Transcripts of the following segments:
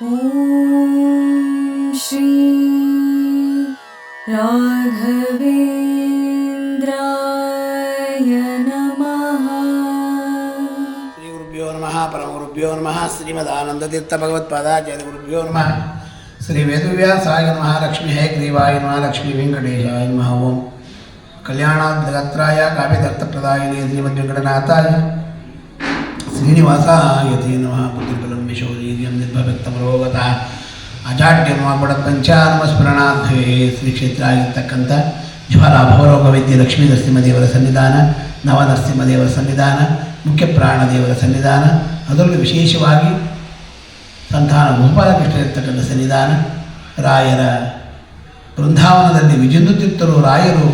ಓಂ ಶ್ರೀ ರಾಘವೇಂದ್ರಾಯ ನಮಃ. ಶ್ರೀ ಗುರುಭ್ಯೋ ನಮಃ ಪರಮ ಗುರುಭ್ಯೋ ನಮಃ. ಶ್ರೀಮದಾನಂದತೀರ್ಥ ಭಗವತ್ಪಾದಾಚಾರ್ಯ ಗುರುಭ್ಯೋ ನಮಃ. ಶ್ರೀ ವೇದವ್ಯಾಸಾಯ ನಮಃ. ಲಕ್ಷ್ಮೀ ಹಯಗ್ರೀವಾಯ ನಮಃ. ಲಕ್ಷ್ಮೀ ವೆಂಕಟೇಶಾಯ ನಮಃ. ಓಂ ಕಲ್ಯಾಣಾದ್ಗಾತ್ರಾಯ ಕಾವ್ಯದರ್ಥಪ್ರದಾಯಿನೇ ಶ್ರೀಮದ್ವೆಂಕಟನಾಥಾಯ ಶ್ರೀನಿವಾಸಾಯ ತೇ ನಮಃ. ಪುತ್ರಬಲಂ ಯಶೋಧೀರ್ಯಂ ನಿರ್ಭಕ್ತಮರೋಗತಃ ಅಜಾಡ್ಯಮ ಪಂಚಾನಮಸ್ಮರಣಾಧ್ವೇ ಶ್ರೀ ಕ್ಷೇತ್ರ ಆಗಿರ್ತಕ್ಕಂಥ ಜ್ವಾಲಾ ಭವರೋಗ ವೈದ್ಯ ಲಕ್ಷ್ಮೀ ನರಸಿಂಹದೇವರ ಸನ್ನಿಧಾನ, ನವ ನರಸಿಂಹದೇವರ ಸನ್ನಿಧಾನ, ಮುಖ್ಯ ಪ್ರಾಣದೇವರ ಸನ್ನಿಧಾನ, ಅದರಲ್ಲೂ ವಿಶೇಷವಾಗಿ ಸಂತಾನ ಗೋಪಾಲಕೃಷ್ಣ ಇರ್ತಕ್ಕಂಥ ಸನ್ನಿಧಾನ, ರಾಯರ ಬೃಂದಾವನದಲ್ಲಿ ವಿಜೇಂದ್ರತೀರ್ಥರು ರಾಯರು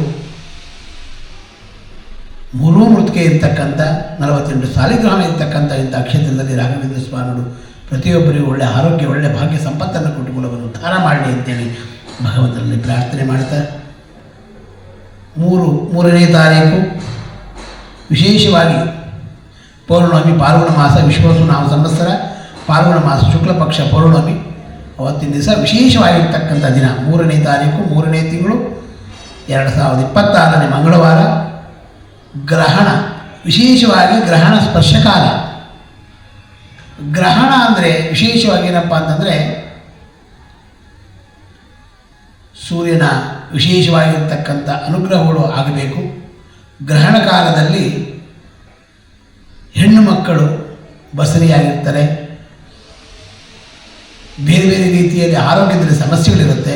ಮೂರೂ ಮೃತಿಕೆ ಇರ್ತಕ್ಕಂಥ 48 ಸಾಲಿಗ್ರಾಮ ಇರ್ತಕ್ಕಂಥ ಇಂಥ ಕ್ಷೇತ್ರದಲ್ಲಿ ರಾಘವೇಂದ್ರ ಸ್ವಾಮಿಗಳು ಪ್ರತಿಯೊಬ್ಬರಿಗೂ ಒಳ್ಳೆಯ ಆರೋಗ್ಯ, ಒಳ್ಳೆಯ ಭಾಗ್ಯ ಸಂಪತ್ತನ್ನು ಕುಟುಂಬವನ್ನು ಉದ್ಧಾರ ಮಾಡಲಿ ಅಂತೇಳಿ ಭಗವಂತನಲ್ಲಿ ಪ್ರಾರ್ಥನೆ ಮಾಡ್ತಾ, 3ನೇ ತಾರೀಕು ವಿಶೇಷವಾಗಿ ಪೌರ್ಣಮಿ, ಪಾಲ್ಗುಣ ಮಾಸ, ವಿಶ್ವವಸು ನಾಮ ಸಂವತ್ಸರ ಪಾಲ್ಗುಣ ಮಾಸ ಶುಕ್ಲ ಪಕ್ಷ ಪೌರ್ಣಮಿ. ಅವತ್ತಿನ ದಿವಸ ವಿಶೇಷವಾಗಿರ್ತಕ್ಕಂಥ ದಿನ 3ನೇ ತಾರೀಕು, 3ನೇ ತಿಂಗಳು 2026 ಮಂಗಳವಾರ. ಗ್ರಹಣ, ವಿಶೇಷವಾಗಿ ಗ್ರಹಣ ಸ್ಪರ್ಶಕಾಲ. ಗ್ರಹಣ ಅಂದರೆ ವಿಶೇಷವಾಗಿ ಏನಪ್ಪ ಅಂತಂದರೆ ಸೂರ್ಯನ ವಿಶೇಷವಾಗಿರ್ತಕ್ಕಂಥ ಅನುಗ್ರಹಗಳು ಆಗಬೇಕು. ಗ್ರಹಣ ಕಾಲದಲ್ಲಿ ಹೆಣ್ಣು ಮಕ್ಕಳು ಬಸರಿಯಾಗಿರ್ತಾರೆ, ಬೇರೆ ಬೇರೆ ರೀತಿಯಲ್ಲಿ ಆರೋಗ್ಯದಲ್ಲಿ ಸಮಸ್ಯೆಗಳಿರುತ್ತೆ,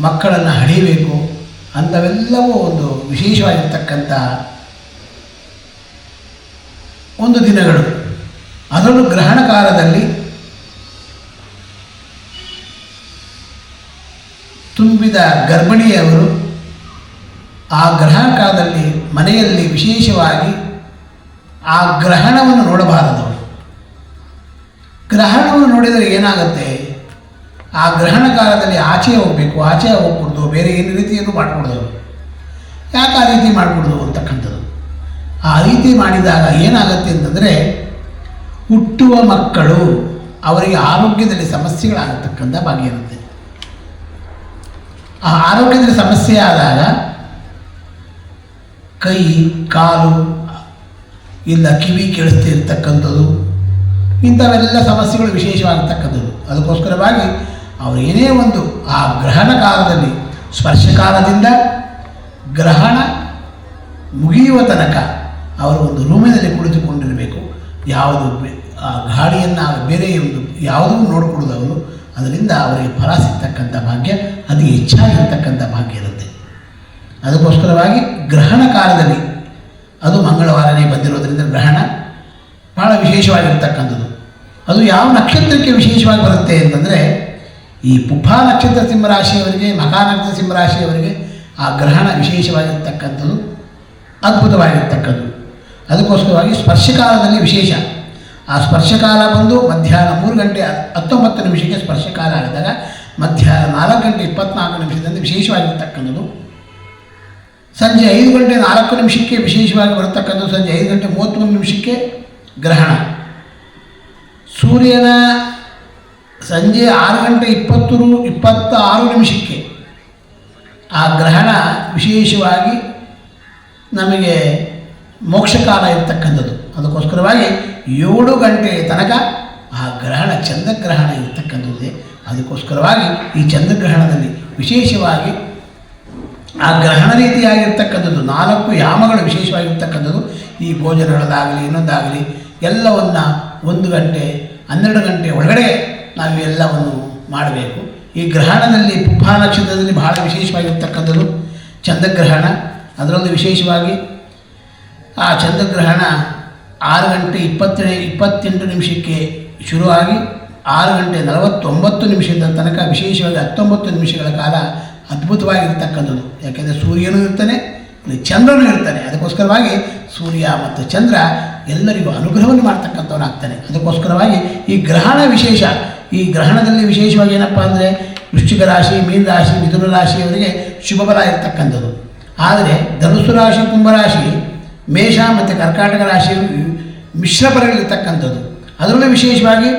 ಮಕ್ಕಳನ್ನು ಹಡಿಬೇಕು, ಅಂಥವೆಲ್ಲವೂ ಒಂದು ವಿಶೇಷವಾಗಿರ್ತಕ್ಕಂಥ ಒಂದು ದಿನಗಳು. ಅದರಲ್ಲೂ ಗ್ರಹಣ ಕಾಲದಲ್ಲಿ ತುಂಬಿದ ಗರ್ಭಿಣಿಯವರು ಆ ಗ್ರಹಣ ಕಾಲದಲ್ಲಿ ಮನೆಯಲ್ಲಿ ವಿಶೇಷವಾಗಿ ಆ ಗ್ರಹಣವನ್ನು ನೋಡಬಾರದು. ಗ್ರಹಣವನ್ನು ನೋಡಿದರೆ ಏನಾಗುತ್ತೆ, ಆ ಗ್ರಹಣ ಕಾಲದಲ್ಲಿ ಆಚೆ ಹೋಗಬೇಕು, ಆಚೆ ಹೋಗ್ಬಿಡ್ದು, ಬೇರೆ ಏನು ರೀತಿಯನ್ನು ಮಾಡಿಕೊಡ್ದು. ಯಾಕೆ ಆ ರೀತಿ ಮಾಡಿಕೊಡ್ದು ಅಂತಕ್ಕಂಥದ್ದು. ಆ ರೀತಿ ಮಾಡಿದಾಗ ಏನಾಗುತ್ತೆ ಅಂತಂದರೆ ಹುಟ್ಟುವ ಮಕ್ಕಳು ಅವರಿಗೆ ಆರೋಗ್ಯದಲ್ಲಿ ಸಮಸ್ಯೆಗಳಾಗತಕ್ಕಂಥ ಭಾಗ್ಯ ಇರುತ್ತೆ. ಆ ಆರೋಗ್ಯದಲ್ಲಿ ಸಮಸ್ಯೆ ಆದಾಗ ಕೈ ಕಾಲು ಇಲ್ಲ ಕಿವಿ ಕೇಳಿಸ್ತಾ ಇರ್ತಕ್ಕಂಥದ್ದು, ಇಂಥವೆಲ್ಲ ಸಮಸ್ಯೆಗಳು ವಿಶೇಷವಾಗಿರ್ತಕ್ಕಂಥದ್ದು. ಅದಕ್ಕೋಸ್ಕರವಾಗಿ ಅವರು ಏನೇ ಒಂದು ಆ ಗ್ರಹಣ ಕಾಲದಲ್ಲಿ ಸ್ಪರ್ಶಕಾಲದಿಂದ ಗ್ರಹಣ ಮುಗಿಯುವ ತನಕ ಅವರು ಒಂದು ರೂಮಿನಲ್ಲಿ ಕುಳಿತುಕೊಂಡಿರಬೇಕು. ಯಾವುದು ಆ ಗಾಳಿಯನ್ನು ಬೇರೆ ಒಂದು ಯಾವುದೂ ನೋಡಿಕೊಡೋದು ಅವರು, ಅದರಿಂದ ಅವರಿಗೆ ಫಲ ಸಿಗ್ತಕ್ಕಂಥ ಭಾಗ್ಯ ಅತಿ ಹೆಚ್ಚಾಗಿರ್ತಕ್ಕಂಥ ಭಾಗ್ಯ ಇರುತ್ತೆ. ಅದಕ್ಕೋಸ್ಕರವಾಗಿ ಗ್ರಹಣ ಕಾಲದಲ್ಲಿ, ಅದು ಮಂಗಳವಾರನೇ ಬಂದಿರೋದರಿಂದ ಗ್ರಹಣ ಭಾಳ ವಿಶೇಷವಾಗಿರ್ತಕ್ಕಂಥದ್ದು. ಅದು ಯಾವ ನಕ್ಷತ್ರಕ್ಕೆ ವಿಶೇಷವಾಗಿ ಬರುತ್ತೆ ಅಂತಂದರೆ ಈ ಪುಬ್ಬಾ ನಕ್ಷತ್ರ ಸಿಂಹರಾಶಿಯವರಿಗೆ, ಮಕಾ ನಕ್ಷತ್ರ ಸಿಂಹರಾಶಿಯವರಿಗೆ ಆ ಗ್ರಹಣ ವಿಶೇಷವಾಗಿರ್ತಕ್ಕಂಥದ್ದು, ಅದ್ಭುತವಾಗಿರ್ತಕ್ಕಂಥದ್ದು. ಅದಕ್ಕೋಸ್ಕರವಾಗಿ ಸ್ಪರ್ಶಕಾಲದಲ್ಲಿ ವಿಶೇಷ. ಆ ಸ್ಪರ್ಶಕಾಲ ಬಂದು ಮಧ್ಯಾಹ್ನ 3:19 ಸ್ಪರ್ಶಕಾಲ ಆಗಿದಾಗ ಮಧ್ಯಾಹ್ನ 4:24 ವಿಶೇಷವಾಗಿರ್ತಕ್ಕಂಥದ್ದು. ಸಂಜೆ 5:04 ವಿಶೇಷವಾಗಿ ಬರತಕ್ಕಂಥದ್ದು. ಸಂಜೆ 5:31 ಗ್ರಹಣ. ಸೂರ್ಯನ ಸಂಜೆ 6:26 ಆ ಗ್ರಹಣ ವಿಶೇಷವಾಗಿ ನಮಗೆ ಮೋಕ್ಷಕಾಲ ಇರ್ತಕ್ಕಂಥದ್ದು. ಅದಕ್ಕೋಸ್ಕರವಾಗಿ 7 ಗಂಟೆ ತನಕ ಆ ಗ್ರಹಣ ಚಂದ್ರಗ್ರಹಣ ಇರ್ತಕ್ಕಂಥದ್ದೇ. ಅದಕ್ಕೋಸ್ಕರವಾಗಿ ಈ ಚಂದ್ರಗ್ರಹಣದಲ್ಲಿ ವಿಶೇಷವಾಗಿ ಆ ಗ್ರಹಣ ರೀತಿಯಾಗಿರ್ತಕ್ಕಂಥದ್ದು 4 ಯಾಮಗಳು ವಿಶೇಷವಾಗಿರ್ತಕ್ಕಂಥದ್ದು. ಈ ಭೋಜನಗಳದಾಗಲಿ ಇನ್ನೊಂದಾಗಲಿ ಎಲ್ಲವನ್ನು 1 ಗಂಟೆ 12 ಗಂಟೆ ಒಳಗಡೆ ನಾವು ಎಲ್ಲವನ್ನು ಮಾಡಬೇಕು. ಈ ಗ್ರಹಣದಲ್ಲಿ ಪುಬ್ಬಾ ನಕ್ಷತ್ರದಲ್ಲಿ ಬಹಳ ವಿಶೇಷವಾಗಿರ್ತಕ್ಕಂಥದ್ದು ಚಂದ್ರಗ್ರಹಣ. ಅದರಲ್ಲೂ ವಿಶೇಷವಾಗಿ ಆ ಚಂದ್ರಗ್ರಹಣ 6:28 ಶುರುವಾಗಿ 6:49 ತನಕ ವಿಶೇಷವಾಗಿ 19 ನಿಮಿಷಗಳ ಕಾಲ ಅದ್ಭುತವಾಗಿರ್ತಕ್ಕಂಥದ್ದು. ಯಾಕೆಂದರೆ ಸೂರ್ಯನೂ ಇರ್ತಾನೆ, ಚಂದ್ರನೂ ಇರ್ತಾನೆ. ಅದಕ್ಕೋಸ್ಕರವಾಗಿ ಸೂರ್ಯ ಮತ್ತು ಚಂದ್ರ ಎಲ್ಲರಿಗೂ ಅನುಗ್ರಹವನ್ನು ಮಾಡ್ತಕ್ಕಂಥವನಾಗ್ತಾನೆ. ಅದಕ್ಕೋಸ್ಕರವಾಗಿ ಈ ಗ್ರಹಣ ವಿಶೇಷ. ಈ ಗ್ರಹಣದಲ್ಲಿ ವಿಶೇಷವಾಗಿ ಏನಪ್ಪ ಅಂದರೆ ವೃಶ್ಚಿಕ ರಾಶಿ, ಮೀನ ರಾಶಿ, ಮಿಥುನ ರಾಶಿಯವರಿಗೆ ಶುಭ ಫಲ ಇರ್ತಕ್ಕಂಥದ್ದು. ಆದರೆ ಧನುಸ್ಸು ರಾಶಿ, ಕುಂಭರಾಶಿ, ಮೇಷ ಮತ್ತು ಕರ್ಕಾಟಕ ರಾಶಿಯವರು ಮಿಶ್ರ ಫಲಗಳಿರ್ತಕ್ಕಂಥದ್ದು. ಅದರಲ್ಲೂ ವಿಶೇಷವಾಗಿ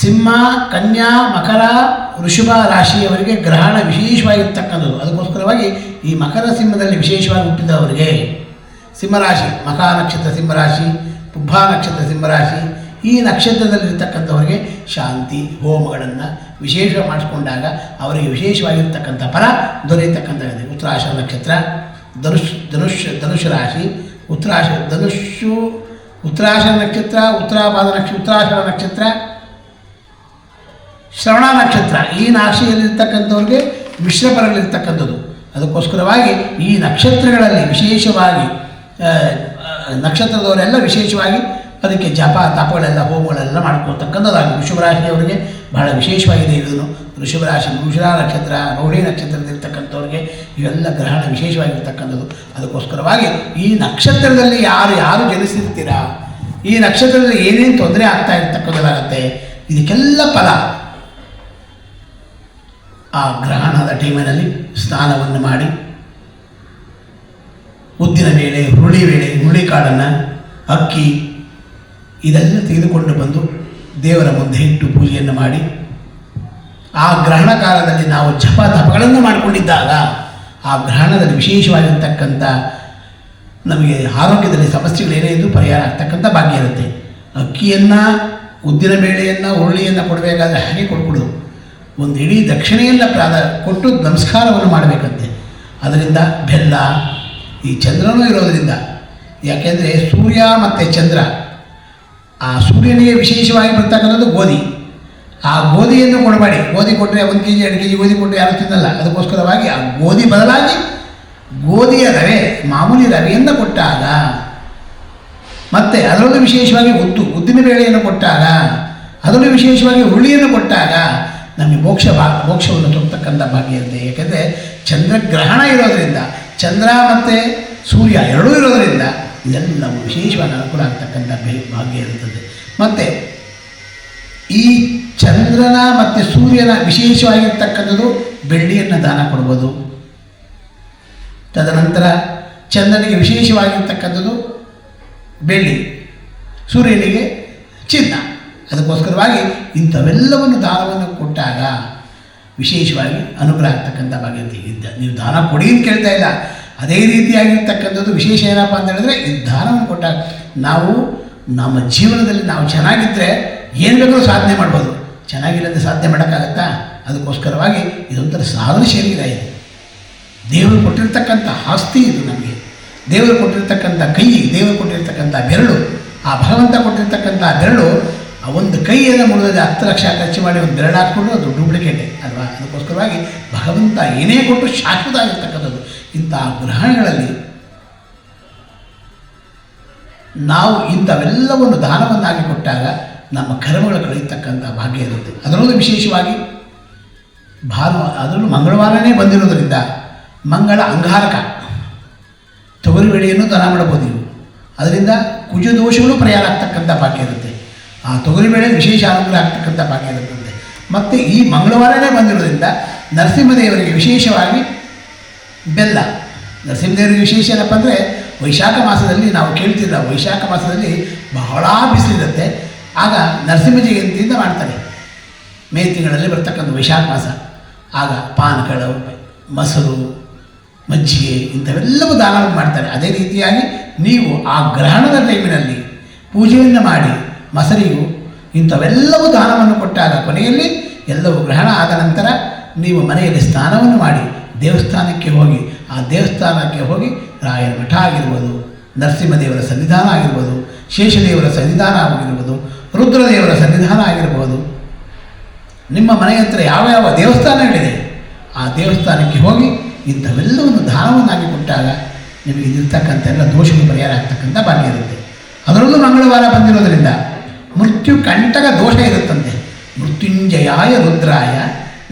ಸಿಂಹ, ಕನ್ಯಾ, ಮಕರ, ವೃಷಭ ರಾಶಿಯವರಿಗೆ ಗ್ರಹಣ ವಿಶೇಷವಾಗಿರ್ತಕ್ಕಂಥದ್ದು. ಅದಕ್ಕೋಸ್ಕರವಾಗಿ ಈ ಮಕರ ಸಿಂಹದಲ್ಲಿ ವಿಶೇಷವಾಗಿ ಹುಟ್ಟಿದವರಿಗೆ ಸಿಂಹರಾಶಿ, ಮಕಾ ನಕ್ಷತ್ರ ಸಿಂಹರಾಶಿ, ಪುಬ್ಬಾ ನಕ್ಷತ್ರ ಸಿಂಹರಾಶಿ, ಈ ನಕ್ಷತ್ರದಲ್ಲಿರ್ತಕ್ಕಂಥವರಿಗೆ ಶಾಂತಿ ಹೋಮಗಳನ್ನು ವಿಶೇಷ ಮಾಡಿಸ್ಕೊಂಡಾಗ ಅವರಿಗೆ ವಿಶೇಷವಾಗಿರ್ತಕ್ಕಂಥ ಫಲ ದೊರೆಯತಕ್ಕಂಥದ್ದು. ಉತ್ತರಾಷಾಢ ನಕ್ಷತ್ರ, ಧನುಷ್ ರಾಶಿ, ಉತ್ತರಾಷಾಢ ನಕ್ಷತ್ರ, ಉತ್ತರಾಷಾಢ ನಕ್ಷತ್ರ, ಶ್ರವಣ ನಕ್ಷತ್ರ, ಈ ರಾಶಿಯಲ್ಲಿರ್ತಕ್ಕಂಥವ್ರಿಗೆ ಮಿಶ್ರ ಫಲಗಳಿರ್ತಕ್ಕಂಥದ್ದು. ಅದಕ್ಕೋಸ್ಕರವಾಗಿ ಈ ನಕ್ಷತ್ರಗಳಲ್ಲಿ ವಿಶೇಷವಾಗಿ ನಕ್ಷತ್ರದವರೆಲ್ಲ ವಿಶೇಷವಾಗಿ ಅದಕ್ಕೆ ಜಪ ತಪಗಳೆಲ್ಲ ಹೋಮಗಳೆಲ್ಲ ಮಾಡ್ಕೊಳ್ತಕ್ಕಂಥದ್ದಾಗಿ ವೃಷಭ ರಾಶಿಯವರಿಗೆ ಬಹಳ ವಿಶೇಷವಾಗಿದೆ. ಇದನ್ನು ವೃಷಭ ರಾಶಿ, ವೃಷಭ ನಕ್ಷತ್ರ, ರೋಹಿಣಿ ನಕ್ಷತ್ರದಲ್ಲಿರ್ತಕ್ಕಂಥವ್ರಿಗೆ ಇವೆಲ್ಲ ಗ್ರಹಣ ವಿಶೇಷವಾಗಿರ್ತಕ್ಕಂಥದ್ದು. ಅದಕ್ಕೋಸ್ಕರವಾಗಿ ಈ ನಕ್ಷತ್ರದಲ್ಲಿ ಯಾರು ಜನಿಸಿರ್ತೀರಾ, ಈ ನಕ್ಷತ್ರದಲ್ಲಿ ಏನೇನು ತೊಂದರೆ ಆಗ್ತಾ ಇರ್ತಕ್ಕಂಥದ್ದಾಗತ್ತೆ, ಇದಕ್ಕೆಲ್ಲ ಫಲ ಆ ಗ್ರಹಣದ ಟೈಮಿನಲ್ಲಿ ಸ್ನಾನವನ್ನು ಮಾಡಿ ಉದ್ದಿನ ಬೇಳೆ, ಹುರುಳಿ ಕಾಳನ್ನು, ಅಕ್ಕಿ ಇದೆಲ್ಲ ತೆಗೆದುಕೊಂಡು ಬಂದು ದೇವರ ಮುಂದೆ ಇಟ್ಟು ಪೂಜೆಯನ್ನು ಮಾಡಿ ಆ ಗ್ರಹಣ ಕಾಲದಲ್ಲಿ ನಾವು ಜಪ ತಪಗಳನ್ನು ಮಾಡಿಕೊಂಡಿದ್ದಾಗ ಆ ಗ್ರಹಣದಲ್ಲಿ ವಿಶೇಷವಾಗಿರ್ತಕ್ಕಂಥ ನಮಗೆ ಆರೋಗ್ಯದಲ್ಲಿ ಸಮಸ್ಯೆಗಳೇನೇ ಇದ್ದು ಪರಿಹಾರ ಆಗ್ತಕ್ಕಂಥ ಭಾಗ್ಯ ಇರುತ್ತೆ. ಅಕ್ಕಿಯನ್ನು, ಉದ್ದಿನ ಬೇಳೆಯನ್ನು, ಹುರುಳಿಯನ್ನು ಕೊಡಬೇಕಾದ್ರೆ ಹಾಗೆ ಕೊಡ್ಕೊಡು, ಒಂದು ಇಡೀ ದಕ್ಷಿಣೆಯನ್ನು ಕೊಟ್ಟು ನಮಸ್ಕಾರವನ್ನು ಮಾಡಬೇಕಂತೆ. ಅದರಿಂದ ಬೆಲ್ಲ, ಈ ಚಂದ್ರನೂ ಇರೋದರಿಂದ, ಯಾಕೆಂದರೆ ಸೂರ್ಯ ಮತ್ತು ಚಂದ್ರ, ಆ ಸೂರ್ಯನಿಗೆ ವಿಶೇಷವಾಗಿ ಬರ್ತಕ್ಕಂಥದ್ದು ಗೋಧಿ. ಆ ಗೋಧಿಯನ್ನು ಕೊಡಬೇಡಿ. ಗೋಧಿ ಕೊಟ್ಟರೆ 1 kg 2 kg ಗೋಧಿ ಕೊಟ್ಟರೆ ಯಾರು ತಿನ್ನಲ್ಲ. ಅದಕ್ಕೋಸ್ಕರವಾಗಿ ಆ ಗೋಧಿ ಬದಲಾಗಿ ಗೋಧಿಯ ರವೆ, ಮಾಮೂಲಿ ರವೆಯನ್ನು ಕೊಟ್ಟಾಗ, ಮತ್ತು ಅದರಲ್ಲೂ ವಿಶೇಷವಾಗಿ ಉದ್ದಿನ ಬೇಳೆಯನ್ನು ಕೊಟ್ಟಾಗ, ಅದರಲ್ಲೂ ವಿಶೇಷವಾಗಿ ಹುರುಳಿಯನ್ನು ಕೊಟ್ಟಾಗ ನಮಗೆ ಮೋಕ್ಷವನ್ನು ತೋರ್ತಕ್ಕಂಥ ಭಾಗ್ಯ ಇರುತ್ತೆ. ಏಕೆಂದರೆ ಚಂದ್ರಗ್ರಹಣ ಇರೋದರಿಂದ, ಚಂದ್ರ ಮತ್ತು ಸೂರ್ಯ ಎರಡೂ ಇರೋದರಿಂದ ಇದೆಲ್ಲವೂ ವಿಶೇಷವಾಗಿ ಅನುಕೂಲ ಆಗ್ತಕ್ಕಂಥ ಭಾಗ್ಯ ಇರುತ್ತದೆ. ಮತ್ತು ಈ ಚಂದ್ರನ ಮತ್ತು ಸೂರ್ಯನ ವಿಶೇಷವಾಗಿರ್ತಕ್ಕಂಥದ್ದು ಬೆಳ್ಳಿಯನ್ನು ದಾನ ಕೊಡ್ಬೋದು. ತದನಂತರ ಚಂದ್ರನಿಗೆ ವಿಶೇಷವಾಗಿರ್ತಕ್ಕಂಥದ್ದು ಬೆಳ್ಳಿ, ಸೂರ್ಯನಿಗೆ ಚಿನ್ನ. ಅದಕ್ಕೋಸ್ಕರವಾಗಿ ಇಂಥವೆಲ್ಲವನ್ನು ದಾನವನ್ನು ಕೊಟ್ಟಾಗ ವಿಶೇಷವಾಗಿ ಅನುಗ್ರಹ ಆಗ್ತಕ್ಕಂಥ ಭಾಗ್ಯ ಇದ್ದ. ನೀವು ದಾನ ಕೊಡಿ ಅಂತ ಕೇಳ್ತಾ ಇಲ್ಲ, ಅದೇ ರೀತಿಯಾಗಿರ್ತಕ್ಕಂಥದ್ದು ವಿಶೇಷ ಏನಪ್ಪ ಅಂತ ಹೇಳಿದ್ರೆ, ಈ ದಾನವನ್ನು ಕೊಟ್ಟಾಗ ನಾವು ನಮ್ಮ ಜೀವನದಲ್ಲಿ ನಾವು ಚೆನ್ನಾಗಿದ್ದರೆ ಏನು ಬೇಕಾದ್ರೂ ಸಾಧನೆ ಮಾಡ್ಬೋದು. ಚೆನ್ನಾಗಿಲ್ಲದೆ ಸಾಧನೆ ಮಾಡೋಕ್ಕಾಗತ್ತಾ? ಅದಕ್ಕೋಸ್ಕರವಾಗಿ ಇದೊಂಥರ ಸಾಧನ ಶರೀರ ಇದು. ದೇವರು ಕೊಟ್ಟಿರ್ತಕ್ಕಂಥ ಆಸ್ತಿ ಇದು ನಮಗೆ. ದೇವರು ಕೊಟ್ಟಿರ್ತಕ್ಕಂಥ ಕೈ, ದೇವರು ಕೊಟ್ಟಿರ್ತಕ್ಕಂಥ ಬೆರಳು, ಆ ಭಗವಂತ ಕೊಟ್ಟಿರ್ತಕ್ಕಂಥ ಬೆರಳು, ಆ ಒಂದು ಕೈಯನ್ನು ಮುರಿದ್ರೆ 10 ಲಕ್ಷ ಖರ್ಚು ಮಾಡಿ ಒಂದು ಬೆರಳು ಹಾಕ್ಕೊಂಡು ಅದು ಡೂಪ್ಲಿಕೇಟೆ ಅಲ್ವಾ? ಅದಕ್ಕೋಸ್ಕರವಾಗಿ ಭಗವಂತ ಏನೇ ಕೊಟ್ಟು ಶಾಶ್ವತ ಆಗಿರ್ತಕ್ಕಂಥದ್ದು. ಇಂಥ ಗ್ರಹಣಗಳಲ್ಲಿ ನಾವು ಇಂಥವೆಲ್ಲವನ್ನು ದಾನವನ್ನಾಗಿ ಕೊಟ್ಟಾಗ ನಮ್ಮ ಕರ್ಮಗಳು ಕಳೆಯತಕ್ಕಂಥ ಭಾಗ್ಯ ಇರುತ್ತೆ. ಅದರಲ್ಲೂ ವಿಶೇಷವಾಗಿ ಅದರಲ್ಲೂ ಮಂಗಳವಾರನೇ ಬಂದಿರೋದರಿಂದ ಮಂಗಳ ಅಂಗಾರಕ, ತೊಗರಿಬೇಳೆಯನ್ನು ದಾನ ಮಾಡಬಹುದು ನೀವು. ಅದರಿಂದ ಕುಜ ದೋಷಗಳು ಪರಿಹಾರ ಆಗ್ತಕ್ಕಂಥ ಭಾಗ್ಯ ಇರುತ್ತೆ. ಆ ತೊಗರಿಬೇಳೆ ವಿಶೇಷ ಅನುಗ್ರಹ ಆಗ್ತಕ್ಕಂಥ ಭಾಗ್ಯ ಇರುತ್ತೆ. ಮತ್ತು ಈ ಮಂಗಳವಾರನೇ ಬಂದಿರೋದ್ರಿಂದ ನರಸಿಂಹದೇವರಿಗೆ ವಿಶೇಷವಾಗಿ ಬೆಲ್ಲ. ನರಸಿಂಹದೇವರಿಗೆ ವಿಶೇಷ ಏನಪ್ಪ ಅಂದರೆ, ವೈಶಾಖ ಮಾಸದಲ್ಲಿ ನಾವು ಕೇಳ್ತಿಲ್ಲ, ವೈಶಾಖ ಮಾಸದಲ್ಲಿ ಬಹಳ ಬಿಸಿಲಿರುತ್ತೆ. ಆಗ ನರಸಿಂಹ ಜಯಂತಿಯಿಂದ ಮಾಡ್ತಾರೆ. ಮೇ ತಿಂಗಳಲ್ಲಿ ಬರ್ತಕ್ಕಂಥ ವೈಶಾಖ ಮಾಸ. ಆಗ ಪಾನಕಗಳು, ಮೊಸರು, ಮಜ್ಜಿಗೆ ಇಂಥವೆಲ್ಲವೂ ದಾನ ಮಾಡ್ತಾರೆ. ಅದೇ ರೀತಿಯಾಗಿ ನೀವು ಆ ಗ್ರಹಣದ ಟೈಮಿನಲ್ಲಿ ಪೂಜೆಯನ್ನು ಮಾಡಿ ಮೊಸರಿಗೂ ಇಂಥವೆಲ್ಲವೂ ದಾನವನ್ನು ಕೊಟ್ಟಾಗ ಕೊನೆಯಲ್ಲಿ ಎಲ್ಲವೂ ಗ್ರಹಣ ಆದ ನಂತರ ನೀವು ಮನೆಯಲ್ಲಿ ಸ್ನಾನವನ್ನು ಮಾಡಿ ದೇವಸ್ಥಾನಕ್ಕೆ ಹೋಗಿ, ಆ ದೇವಸ್ಥಾನಕ್ಕೆ ಹೋಗಿ ರಾಯರ ಮಠ ಆಗಿರ್ಬೋದು, ನರಸಿಂಹದೇವರ ಸನ್ನಿಧಾನ ಆಗಿರ್ಬೋದು, ಶೇಷದೇವರ ಸನ್ನಿಧಾನ ಆಗಿರ್ಬೋದು, ರುದ್ರದೇವರ ಸನ್ನಿಧಾನ ಆಗಿರ್ಬೋದು, ನಿಮ್ಮ ಮನೆ ಹತ್ರ ಯಾವ ಯಾವ ದೇವಸ್ಥಾನಗಳಿದೆ ಆ ದೇವಸ್ಥಾನಕ್ಕೆ ಹೋಗಿ ಇಂಥವೆಲ್ಲವನ್ನು ದಾನವನ್ನಾಗಿ ಕೊಟ್ಟಾಗ ನಿಮಗೆ ಇದಿರ್ತಕ್ಕಂಥ ಎಲ್ಲ ದೋಷಗಳು ಪರಿಹಾರ ಆಗ್ತಕ್ಕಂಥ ಭಾಗ್ಯ ಇರುತ್ತೆ. ಅದರಲ್ಲೂ ಮಂಗಳವಾರ ಬಂದಿರೋದರಿಂದ ಮೃತ್ಯು ಕಂಟಕ ದೋಷ ಇರುತ್ತಂತೆ. ಮೃತ್ಯುಂಜಯಾಯ ರುದ್ರಾಯ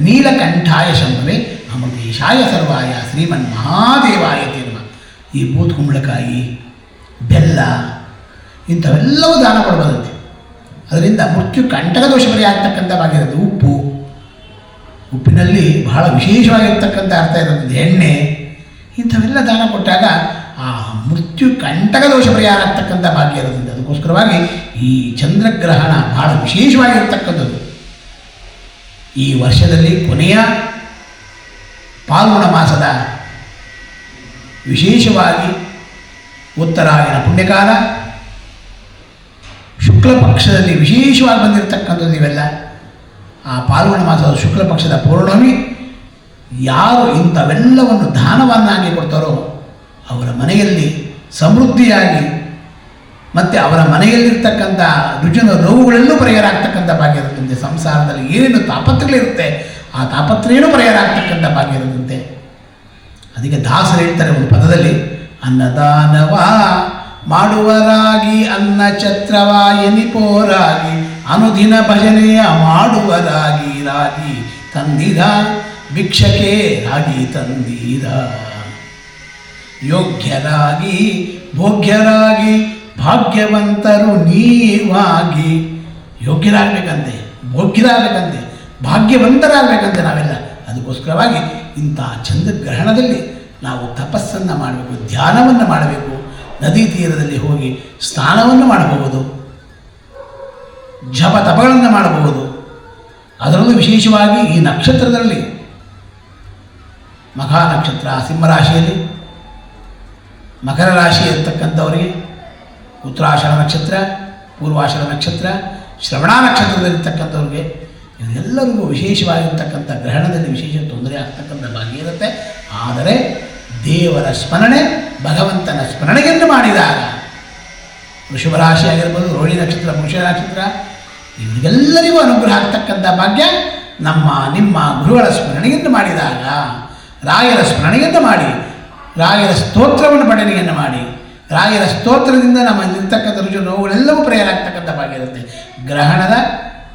ನೀಲಕಂಠಾಯ ಶಂಭವೇ ಅಮೃತೇಶಾಯ ಸರ್ವಾಯ ಶ್ರೀಮನ್ ಮಹಾದೇವಾಯ ತಿರ್ಮ. ಈ ಬೂತ್ ಕುಂಬಳಕಾಯಿ, ಬೆಲ್ಲ ಇಂಥವೆಲ್ಲವೂ ದಾನ ಕೊಡ್ಬೋದಂತೆ. ಅದರಿಂದ ಮೃತ್ಯು ಕಂಟಕ ದೋಷ ಪರಿಹಾರ ಆಗ್ತಕ್ಕಂಥ ಭಾಗ್ಯ ಇರುತ್ತೆ. ಉಪ್ಪಿನಲ್ಲಿ ಬಹಳ ವಿಶೇಷವಾಗಿರ್ತಕ್ಕಂಥ ಅರ್ಥ ಇರುತ್ತೆ. ಎಣ್ಣೆ ಇಂಥವೆಲ್ಲ ದಾನ ಕೊಟ್ಟಾಗ ಆ ಮೃತ್ಯು ಕಂಟಕ ದೋಷ ಪರಿಹಾರ ಆಗ್ತಕ್ಕಂಥ ಭಾಗ್ಯ ಇರೋದ್ರಿಂದ ಅದಕ್ಕೋಸ್ಕರವಾಗಿ ಈ ಚಂದ್ರಗ್ರಹಣ ಬಹಳ ವಿಶೇಷವಾಗಿರ್ತಕ್ಕಂಥದ್ದು. ಈ ವರ್ಷದಲ್ಲಿ ಕೊನೆಯ ಪಾಲ್ಗುಣ ಮಾಸದ ವಿಶೇಷವಾಗಿ ಉತ್ತರಾಯಣ ಪುಣ್ಯಕಾಲ, ಶುಕ್ಲ ಪಕ್ಷದಲ್ಲಿ ವಿಶೇಷವಾಗಿ ಬಂದಿರತಕ್ಕಂಥದ್ದು ಇವೆಲ್ಲ. ಆ ಪಾಲ್ಗುಣ ಮಾಸದ ಶುಕ್ಲ ಪಕ್ಷದ ಪೌರ್ಣಮಿ, ಯಾರು ಇಂಥವೆಲ್ಲವನ್ನು ದಾನವನ್ನಾಗಿ ಕೊಡ್ತಾರೋ ಅವರ ಮನೆಯಲ್ಲಿ ಸಮೃದ್ಧಿಯಾಗಿ ಮತ್ತು ಅವರ ಮನೆಯಲ್ಲಿರ್ತಕ್ಕಂಥ ರುಚಿನ ನೋವುಗಳೆಲ್ಲೂ ಪರಿಹಾರ ಆಗ್ತಕ್ಕಂಥ ಭಾಗ್ಯ ಇರುತ್ತಂತೆ. ಸಂಸಾರದಲ್ಲಿ ಏನೇನು ತಾಪತ್ರಗಳಿರುತ್ತೆ ಆ ತಾಪತ್ರೆಯೂ ಪರಿಹಾರ ಆಗ್ತಕ್ಕಂಥ ಭಾಗ್ಯ ಇರುತ್ತಂತೆ. ಅದಕ್ಕೆ ದಾಸರು ಹೇಳ್ತಾರೆ ಒಂದು ಪದದಲ್ಲಿ, ಅನ್ನದಾನವ ಮಾಡುವರಾಗಿ ಅನ್ನ ಛತ್ರವ ಎನಿಪೋರಾಗಿ ಅನುದಿನ ಭಜನೆಯ ಮಾಡುವರಾಗಿ ರಾಗಿ ತಂದಿರ ಭಿಕ್ಷಕೆ ರಾಗಿ ತಂದಿರ. ಯೋಗ್ಯರಾಗಿ ಭೋಗ್ಯರಾಗಿ ಭಾಗ್ಯವಂತರು ನೀವಾಗಿ. ಯೋಗ್ಯರಾಗಬೇಕಂತೆ, ಭೋಗ್ಯರಾಗಬೇಕಂತೆ, ಭಾಗ್ಯವಂತರಾಗಬೇಕಂತೆ ನಾವೆಲ್ಲ. ಅದಕ್ಕೋಸ್ಕರವಾಗಿ ಇಂಥ ಚಂದ್ರಗ್ರಹಣದಲ್ಲಿ ನಾವು ತಪಸ್ಸನ್ನು ಮಾಡಬೇಕು, ಧ್ಯಾನವನ್ನು ಮಾಡಬೇಕು. ನದಿ ತೀರದಲ್ಲಿ ಹೋಗಿ ಸ್ನಾನವನ್ನು ಮಾಡಬಹುದು, ಜಪ ತಪಗಳನ್ನು ಮಾಡಬಹುದು. ಅದರಲ್ಲೂ ವಿಶೇಷವಾಗಿ ಈ ನಕ್ಷತ್ರದಲ್ಲಿ ಮಖಾ ನಕ್ಷತ್ರ ಸಿಂಹರಾಶಿಯಲ್ಲಿ, ಮಕರ ರಾಶಿ ಇರತಕ್ಕಂಥವರಿಗೆ ಉತ್ತರಾಷಾಢ ನಕ್ಷತ್ರ, ಪೂರ್ವಾಷಾಢ ನಕ್ಷತ್ರ, ಶ್ರವಣ ನಕ್ಷತ್ರದಲ್ಲಿರ್ತಕ್ಕಂಥವ್ರಿಗೆ ಇವರೆಲ್ಲರಿಗೂ ವಿಶೇಷವಾಗಿರ್ತಕ್ಕಂಥ ಗ್ರಹಣದಲ್ಲಿ ವಿಶೇಷ ತೊಂದರೆ ಆಗ್ತಕ್ಕಂಥ ಭಾಗ್ಯ ಇರುತ್ತೆ. ಆದರೆ ದೇವರ ಸ್ಮರಣೆ, ಭಗವಂತನ ಸ್ಮರಣೆಯನ್ನು ಮಾಡಿದಾಗ ವೃಷಭ ರಾಶಿ ಆಗಿರ್ಬೋದು, ರೋಹಿಣಿ ನಕ್ಷತ್ರ, ಪುರುಷ ನಕ್ಷತ್ರ, ಇವರಿಗೆಲ್ಲರಿಗೂ ಅನುಗ್ರಹ ಆಗ್ತಕ್ಕಂಥ ಭಾಗ್ಯ ನಿಮ್ಮ ಗುರುಗಳ ಸ್ಮರಣೆಯನ್ನು ಮಾಡಿದಾಗ, ರಾಯರ ಸ್ಮರಣೆಯನ್ನು ಮಾಡಿ, ರಾಯರ ಸ್ತೋತ್ರವನ್ನು ಪಠಣೆಯನ್ನು ಮಾಡಿ, ರಾಯರ ಸ್ತೋತ್ರದಿಂದ ನಮ್ಮಲ್ಲಿರ್ತಕ್ಕಂಥ ರುಚಿ ನೋವುಗಳೆಲ್ಲವೂ ಪರಿಹಾರ ಆಗ್ತಕ್ಕಂಥ ಭಾಗ್ಯ ಇರುತ್ತೆ. ಗ್ರಹಣದ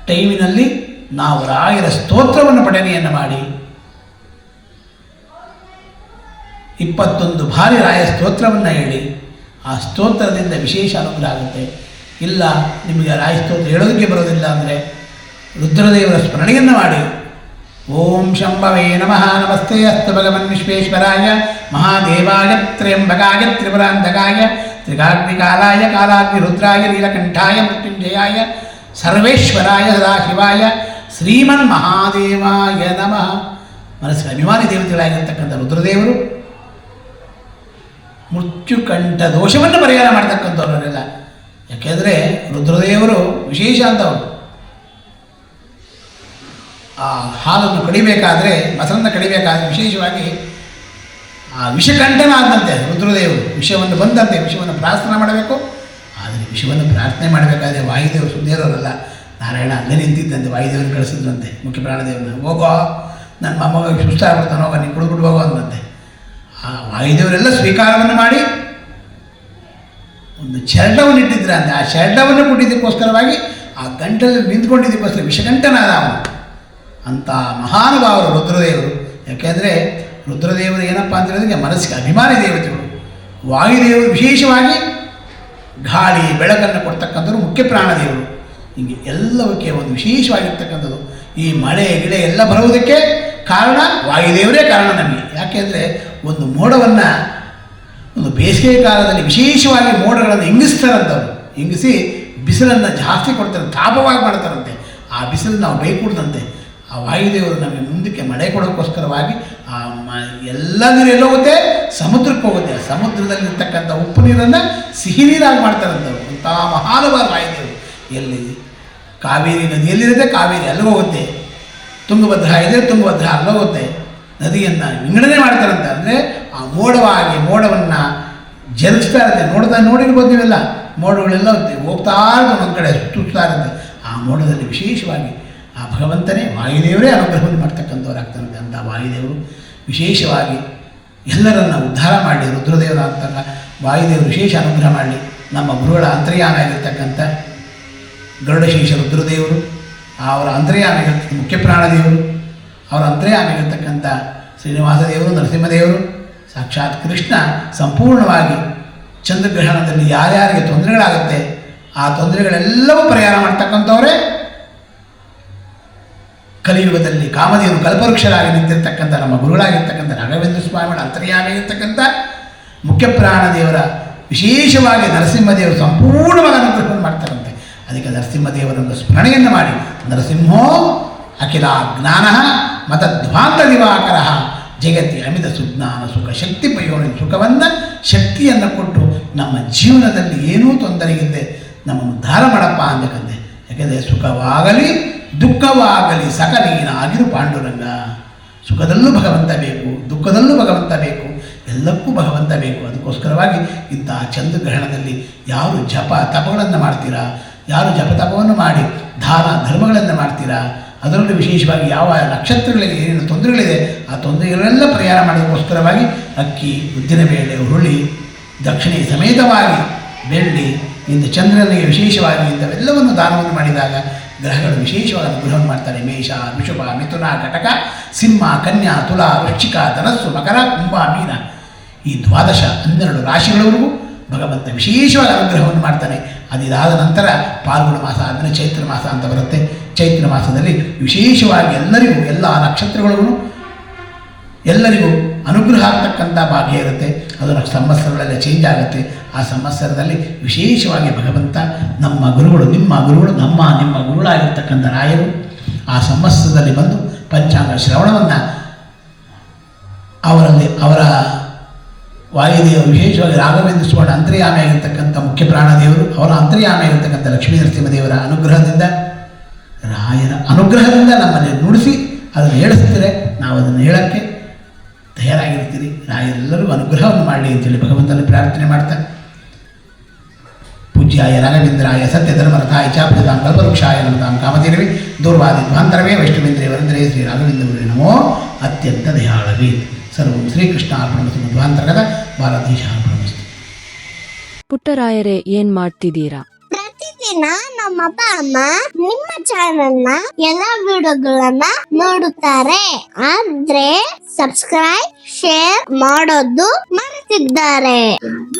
ಟೈಮಿನಲ್ಲಿ ನಾವು ರಾಯರ ಸ್ತೋತ್ರವನ್ನು ಪಠಣೆಯನ್ನು ಮಾಡಿ 21 ಬಾರಿ ರಾಯ ಸ್ತೋತ್ರವನ್ನು ಹೇಳಿ, ಆ ಸ್ತೋತ್ರದಿಂದ ವಿಶೇಷ ಅನುಗ್ರಹ ಆಗುತ್ತೆ. ಇಲ್ಲ ನಿಮಗೆ ರಾಯ ಸ್ತೋತ್ರ ಹೇಳೋದಕ್ಕೆ ಬರೋದಿಲ್ಲ ಅಂದರೆ ರುದ್ರದೇವರ ಸ್ಮರಣೆಯನ್ನು ಮಾಡಿ, ಓಂ ಶಂಭವೇ ನಮಃ ನಮಸ್ತೆ ಅಸ್ತು ಭಗವನ್ ವಿಶ್ವೇಶ್ವರಾಯ ಮಹಾದೇವಾಯ ತ್ರ್ಯಂಬಕಾಯ ತ್ರಿಪುರಾಂತಕಾಯ ತ್ರಿಕಾಗ್ನಿಕಾಲಾಯ ಕಾಲಾಗ್ನಿ ರುದ್ರಾಯ ನೀಲಕಂಠಾಯ ಮೃತ್ಯುಂಜಯಾಯ ಸರ್ವೇಶ್ವರಾಯ ಸದಾಶಿವಾಯ ಶ್ರೀಮನ್ ಮಹಾದೇವಾಯ ನಮಃ. ಮನಸ್ಸಿನ ಅಭಿಮಾನಿ ದೇವತೆಗಳಾಗಿರ್ತಕ್ಕಂಥ ರುದ್ರದೇವರು ಮೃತ್ಯುಕಂಠ ದೋಷವನ್ನು ಪರಿಹಾರ ಮಾಡ್ತಕ್ಕಂಥವ್ರನ್ನೆಲ್ಲ. ಯಾಕೆಂದರೆ ರುದ್ರದೇವರು ವಿಶೇಷ ಅಂತವರು. ಆ ಹಾಲನ್ನು ಕಡಿಬೇಕಾದ್ರೆ, ಮೊಸರನ್ನು ಕಡಿಬೇಕಾದ್ರೆ ವಿಶೇಷವಾಗಿ ಆ ವಿಷಕಂಠನಾದಂತೆ ರುದ್ರದೇವರು ವಿಷವನ್ನು ಬಂದಂತೆ ವಿಷವನ್ನು ಪ್ರಾರ್ಥನೆ ಮಾಡಬೇಕು. ಆದರೆ ವಿಷವನ್ನು ಪ್ರಾರ್ಥನೆ ಮಾಡಬೇಕಾದ್ರೆ ವಾಯುದೇವರು ಸುಮ್ಮನಿರೋರಲ್ಲ. ನಾರಾಯಣ ಅಲ್ಲೇ ನಿಂತಿದ್ದಂತೆ, ವಾಯುದೇವರು ಕಳಿಸಿದ್ರಂತೆ ಮುಖ್ಯ ಪ್ರಾಣದೇವರನ್ನ, ಹೋಗೋ ನನ್ನ ಮೊಮ್ಮಗ ಸುಸ್ತಾಗ್ಬಿಡ್ತಾನೆ, ಹೋಗೋ ನೀನು ಕುಡಿದ್ಬಿಟ್ಟು ಹೋಗೋ ಅಂದಂತೆ. ಆ ವಾಯುದೇವರೆಲ್ಲ ಸ್ವೀಕಾರವನ್ನು ಮಾಡಿ ಒಂದು ಶರಡವನ್ನು ಇಟ್ಟಿದ್ರಂತೆ. ಆ ಶರಡವನ್ನು ಕೊಟ್ಟಿದ್ದಕ್ಕೋಸ್ಕರವಾಗಿ ಆ ಗಂಟಲ್ಲಿ ನಿಂತ್ಕೊಂಡಿದ್ದಕ್ಕೋಸ್ಕರ ವಿಷಗಂಠನಾದ ಅವನು. ಅಂಥ ಮಹಾನುಭಾವರು ರುದ್ರದೇವರು. ಯಾಕೆಂದರೆ ರುದ್ರದೇವರು ಏನಪ್ಪ ಅಂತ ಹೇಳಿದ್ರೆ ಮನಸ್ಸಿಗೆ ಅಭಿಮಾನಿ ದೇವತೆಗಳು. ವಾಯುದೇವರು ವಿಶೇಷವಾಗಿ ಗಾಳಿ ಬೆಳಕನ್ನು ಕೊಡ್ತಕ್ಕಂಥವ್ರು ಮುಖ್ಯ ಪ್ರಾಣದೇವರು. ಹೀಗೆ ಎಲ್ಲವಕ್ಕೆ ಒಂದು ವಿಶೇಷವಾಗಿರ್ತಕ್ಕಂಥದ್ದು. ಈ ಮಳೆ ಗಿಳೆ ಎಲ್ಲ ಬರುವುದಕ್ಕೆ ಕಾರಣ ವಾಯುದೇವರೇ ಕಾರಣ ನಮಗೆ. ಯಾಕೆಂದರೆ ಒಂದು ಮೋಡವನ್ನು ಒಂದು ಬೇಸಿಗೆ ಕಾಲದಲ್ಲಿ ವಿಶೇಷವಾಗಿ ಮೋಡಗಳನ್ನು ಇಂಗಿಸ್ತಾರಂಥವ್ರು. ಇಂಗಿಸಿ ಬಿಸಿಲನ್ನು ಜಾಸ್ತಿ ಕೊಡ್ತಾರೆ, ತಾಪವಾಗಿ ಮಾಡ್ತಾರಂತೆ. ಆ ಬಿಸಿಲು ನಾವು ಬೈಕೂಡ್ದಂತೆ ಆ ವಾಯುದೇವರು ನಮಗೆ ಮುಂದಕ್ಕೆ ಮಳೆ ಕೊಡೋಕ್ಕೋಸ್ಕರವಾಗಿ ಆ ಎಲ್ಲ ನೀರು ಎಲ್ಲೋಗುತ್ತೆ, ಸಮುದ್ರಕ್ಕೆ ಹೋಗುತ್ತೆ. ಸಮುದ್ರದಲ್ಲಿರ್ತಕ್ಕಂಥ ಉಪ್ಪು ನೀರನ್ನು ಸಿಹಿ ನೀರಾಗಿ ಮಾಡ್ತಾರಂಥವ್ರು. ಅಂಥ ಮಹಾನುಭಾವ ವಾಯುದೇವರು. ಎಲ್ಲಿ ಕಾವೇರಿ ನದಿಯಲ್ಲಿರುತ್ತೆ, ಕಾವೇರಿ ಅಲ್ಲಿಗೆ ಹೋಗುತ್ತೆ. ತುಂಗಭದ್ರಾ ಇದೆ, ತುಂಗಭದ್ರಾ ಅಲ್ಲೋಗುತ್ತೆ. ನದಿಯನ್ನು ವಿಂಗಡಣೆ ಮಾಡ್ತಾರಂತೆ. ಅಂದರೆ ಆ ಮೋಡವನ್ನು ಜರುಗಿಸ್ತಾ ಇರುತ್ತೆ. ನೋಡಿರ್ಬೋದು ನೀವೆಲ್ಲ, ಮೋಡಗಳೆಲ್ಲ ಹೋಗ್ತಾ ಇರುತ್ತೆ, ಒಂದು ಕಡೆ ಸುತ್ತಾ ಇರುತ್ತೆ. ಆ ಮೋಡದಲ್ಲಿ ವಿಶೇಷವಾಗಿ ಆ ಭಗವಂತನೇ ವಾಯುದೇವರೇ ಅನುಗ್ರಹವನ್ನು ಮಾಡ್ತಕ್ಕಂಥವ್ರಾಗ್ತಾರಂತೆ. ಅಂತ ವಾಯುದೇವರು ವಿಶೇಷವಾಗಿ ಎಲ್ಲರನ್ನು ಉದ್ಧಾರ ಮಾಡಿ, ರುದ್ರದೇವರ ಅಂತಲ್ಲ ವಾಯುದೇವರು ವಿಶೇಷ ಅನುಗ್ರಹ ಮಾಡಿ. ನಮ್ಮ ಗುರುಗಳ ಅಂತರ್ಯಾಮ ಆಗಿರ್ತಕ್ಕಂಥ ಗರುಡಶೇಷ ರುದ್ರದೇವರು, ಅವರ ಅಂತರ್ಯಾಮ ಆಗಿರ್ತಕ್ಕಂಥ ಮುಖ್ಯ ಪ್ರಾಣದೇವರು, ಅವರ ಅಂತರ್ಯಾಮ ಆಗಿರ್ತಕ್ಕಂಥ ಶ್ರೀನಿವಾಸ ದೇವರು, ನರಸಿಂಹದೇವರು, ಸಾಕ್ಷಾತ್ ಕೃಷ್ಣ ಸಂಪೂರ್ಣವಾಗಿ ಚಂದ್ರಗ್ರಹಣದಲ್ಲಿ ಯಾರ್ಯಾರಿಗೆ ತೊಂದರೆಗಳಾಗುತ್ತೆ ಆ ತೊಂದರೆಗಳೆಲ್ಲವೂ ಪರಿಹಾರ ಮಾಡ್ತಕ್ಕಂಥವರೇ ಕಲಿಯುಗದಲ್ಲಿ ಕಾಮಧೇನು ಕಲ್ಪವೃಕ್ಷರಾಗಿ ನಿಂತಿರ್ತಕ್ಕಂಥ ನಮ್ಮ ಗುರುಗಳಾಗಿರ್ತಕ್ಕಂಥ ರಾಘವೇಂದ್ರ ಸ್ವಾಮಿಗಳ ಅಂತರ್ಯಾಮಿರ್ತಕ್ಕಂಥ ಮುಖ್ಯ ಪ್ರಾಣದೇವರ ವಿಶೇಷವಾಗಿ ನರಸಿಂಹದೇವರು ಸಂಪೂರ್ಣವಾಗಿ ಅನುಗ್ರಹವನ್ನು ಮಾಡ್ತಾರಂತೆ. ಅದಕ್ಕೆ ನರಸಿಂಹದೇವರನ್ನು ಸ್ಮರಣೆಯನ್ನು ಮಾಡಿ, ನರಸಿಂಹೋ ಅಖಿಲ ಜ್ಞಾನ ಮತಧ್ವಾಂತ ದಿವಾಕರ ಜಗತಿ ಅಮಿತ ಸುಜ್ಞಾನ ಸುಖ ಶಕ್ತಿ ಪಯೋನಿ ಸುಖವನ್ನು ಶಕ್ತಿಯನ್ನು ಕೊಟ್ಟು ನಮ್ಮ ಜೀವನದಲ್ಲಿ ಏನೂ ತೊಂದರೆ ಇಲ್ಲದೆ ನಮ್ಮನ್ನು ಧಾರ ಮಾಡಪ್ಪ ಅಂದಕಂದೆ. ಯಾಕೆಂದರೆ ಸುಖವಾಗಲಿ ದುಃಖವಾಗಲಿ ಸಕಲೀನಾಗಿರು ಪಾಂಡುರಂಗ. ಸುಖದಲ್ಲೂ ಭಗವಂತ ಬೇಕು, ದುಃಖದಲ್ಲೂ ಭಗವಂತ ಬೇಕು, ಎಲ್ಲಕ್ಕೂ ಭಗವಂತ ಬೇಕು. ಅದಕ್ಕೋಸ್ಕರವಾಗಿ ಇಂತಹ ಚಂದ್ರಗ್ರಹಣದಲ್ಲಿ ಯಾರು ಜಪ ತಪಗಳನ್ನು ಮಾಡ್ತೀರಾ, ಯಾರು ಜಪ ತಪವನ್ನು ಮಾಡಿ ದಾನ ಧರ್ಮಗಳನ್ನು ಮಾಡ್ತೀರಾ, ಅದರಲ್ಲೂ ವಿಶೇಷವಾಗಿ ಯಾವ ನಕ್ಷತ್ರಗಳಿಗೆ ಏನೇನು ತೊಂದರೆಗಳಿದೆ ಆ ತೊಂದರೆಗಳೆಲ್ಲ ಪರಿಹಾರ ಮಾಡೋದಕ್ಕೋಸ್ಕರವಾಗಿ ಅಕ್ಕಿ, ಉದ್ದಿನಬೇಳೆ, ಹುರುಳಿ, ದಕ್ಷಿಣೆ ಸಮೇತವಾಗಿ ಬೆಳ್ಳಿ, ಇಂದು ಚಂದ್ರನಿಗೆ ವಿಶೇಷವಾಗಿ ಇಂಥವೆಲ್ಲವನ್ನು ದಾನವನ್ನು ಮಾಡಿದಾಗ ಗ್ರಹಗಳು ವಿಶೇಷವಾದ ಅನುಗ್ರಹವನ್ನು ಮಾಡ್ತಾರೆ. ಮೇಷ, ವೃಷಭ, ಮಿಥುನ, ಕಟಕ, ಸಿಂಹ, ಕನ್ಯಾ, ತುಲಾ, ವೃಶ್ಚಿಕ, ಧನಸ್ಸು, ಮಕರ, ಕುಂಭ, ಮೀನ ಈ 12 ರಾಶಿಗಳವರೆಗೂ ಭಗವಂತ ವಿಶೇಷವಾಗಿ ಅನುಗ್ರಹವನ್ನು ಮಾಡ್ತಾನೆ. ಅದಿದಾದ ನಂತರ ಪಾಲ್ಗುಣ ಮಾಸ ಆದಮೇಲೆ ಚೈತ್ರ ಮಾಸ ಅಂತ ಬರುತ್ತೆ. ಚೈತ್ರ ಮಾಸದಲ್ಲಿ ವಿಶೇಷವಾಗಿ ಎಲ್ಲರಿಗೂ ಎಲ್ಲ ನಕ್ಷತ್ರಗಳಿಗೂ ಎಲ್ಲರಿಗೂ ಅನುಗ್ರಹ ಆಗ್ತಕ್ಕಂಥ ಭಾಗ್ಯ ಇರುತ್ತೆ. ಅದರ ಸಂವತ್ಸರಗಳೆಲ್ಲ ಚೇಂಜ್ ಆಗುತ್ತೆ. ಆ ಸಂವತ್ಸರದಲ್ಲಿ ವಿಶೇಷವಾಗಿ ಭಗವಂತ ನಮ್ಮ ಗುರುಗಳು, ನಿಮ್ಮ ಗುರುಗಳು, ನಿಮ್ಮ ಗುರುಗಳಾಗಿರ್ತಕ್ಕಂಥ ರಾಯರು ಆ ಸಂವತ್ಸರದಲ್ಲಿ ಬಂದು ಪಂಚಾಂಗ ಶ್ರವಣವನ್ನು ಅವರ ವಾಯುದೇವರು ವಿಶೇಷವಾಗಿ ರಾಘವೇಂದ್ರ ಸ್ವಾಮಿ ಅಂತರ್ಯಾಮಿಯಾಗಿರ್ತಕ್ಕಂಥ ಮುಖ್ಯ ಪ್ರಾಣದೇವರು, ಅವರ ಅಂತರ್ಯಾಮಿಯಾಗಿರ್ತಕ್ಕಂಥ ಲಕ್ಷ್ಮೀ ನರಸಿಂಹದೇವರ ಅನುಗ್ರಹದಿಂದ, ರಾಯರ ಅನುಗ್ರಹದಿಂದ ನಮ್ಮನ್ನು ನುಡಿಸಿ ಅದನ್ನು ಹೇಳಿಸ್ತಾರೆ. ನಾವು ಅದನ್ನು ಹೇಳೋಕ್ಕೆ ತಯಾರಾಗಿರ್ತೀರಿ. ರಾಯರೆಲ್ಲರಿಗೂ ಅನುಗ್ರಹವನ್ನು ಮಾಡಲಿ ಅಂತೇಳಿ ಭಗವಂತನ ಪ್ರಾರ್ಥನೆ ಮಾಡ್ತಾರೆ. ಪೂಜ್ಯಾಯ ರಾಘವೇಂದ್ರಾಯ ಸತ್ಯಧರ್ಮರಥಾಯ ಚಾಪ್ಯತಾಂ ಕಲ್ಪವೃಕ್ಷಾಯ ನಮತಾಂ ಕಾಮಧೇನವೇ ದೂರ್ವಾದಿ ಧ್ವಾಂತರವೇ ವೈಷ್ಣವೇಂದ್ರೇ ವರಂದ್ರೇ ಶ್ರೀ ರಾಘವೇಂದ್ರವರೇ ನಮೋ ಅತ್ಯಂತ ದಯಾಳವೇ. ಸರ್ವಂ ಶ್ರೀಕೃಷ್ಣಾರ್ಪಣಮಸ್ತು. ಮಧ್ವಾಂತರ್ಗತ ಭಾರತೀಶಾರ್ಪಣಮಸ್ತು. ಪುಟ್ಟರಾಯರೇ, ಏನ್ ಮಾಡ್ತಿದ್ದೀರಾ? ಪ್ರತಿದಿನ ನಮ್ಮ ಅಪ್ಪ ಅಮ್ಮ ನಿಮ್ಮ ಚಾನೆಲ್ನ ಎಲ್ಲಾ ವಿಡಿಯೋಗಳನ್ನ ನೋಡುತ್ತಾರೆ, ಆದ್ರೆ ಸಬ್ಸ್ಕ್ರೈಬ್ ಶೇರ್ ಮಾಡೋದು ಮರೆತಿದ್ದಾರೆ.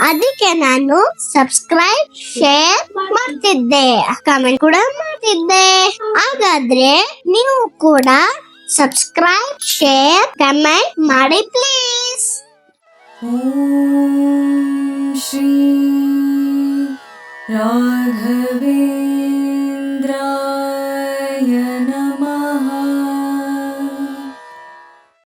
ಅದಕ್ಕೆ ನಾನು ಸಬ್ಸ್ಕ್ರೈಬ್ ಶೇರ್ ಮಾಡ್ತಿದ್ದೆ, ಕಮೆಂಟ್ ಕೂಡ ಮಾಡ್ತಿದ್ದೆ. ಹಾಗಾದ್ರೆ ನೀವು ಕೂಡ ಸಬ್ಸ್ಕ್ರೈಬ್ ಶೇರ್ ಕಮೆಂಟ್ ಮಾಡಿ ಪ್ಲೀಸ್. ಓಂ ಶ್ರೀ ರಾಘವೇಂದ್ರ